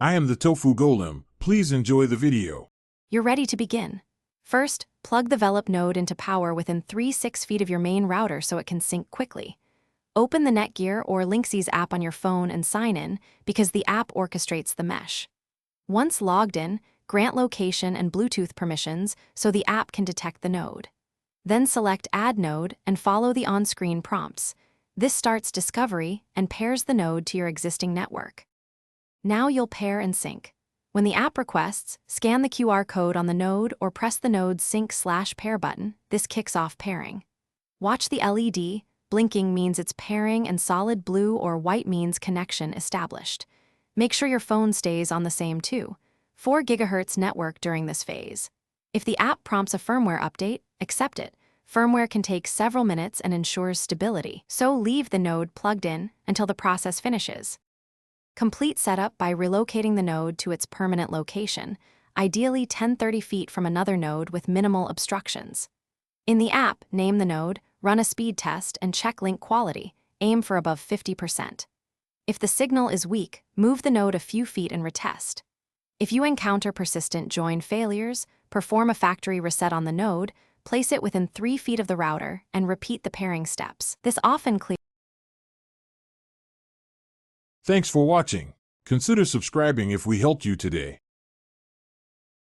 I am the Tofu Golem. Please enjoy the video. You're ready to begin. First, plug the Velop node into power within 3-6 feet of your main router so it can sync quickly. Open the Netgear or Linksys app on your phone and sign in because the app orchestrates the mesh. Once logged in, grant location and Bluetooth permissions so the app can detect the node. Then select Add Node and follow the on-screen prompts. This starts discovery and pairs the node to your existing network. Now you'll pair and sync. When the app requests, scan the QR code on the node or press the node's sync/pair button. This kicks off pairing. Watch the LED. Blinking means it's pairing and solid blue or white means connection established. Make sure your phone stays on the same 4 GHz network during this phase. If the app prompts a firmware update, accept it. Firmware can take several minutes and ensures stability, so leave the node plugged in until the process finishes. Complete setup by relocating the node to its permanent location, ideally 10-30 feet from another node with minimal obstructions. In the app, name the node, run a speed test, and check link quality. Aim for above 50%. If the signal is weak, move the node a few feet and retest. If you encounter persistent join failures, perform a factory reset on the node, place it within 3 feet of the router, and repeat the pairing steps. This often clears. Thanks for watching. Consider subscribing if we helped you today.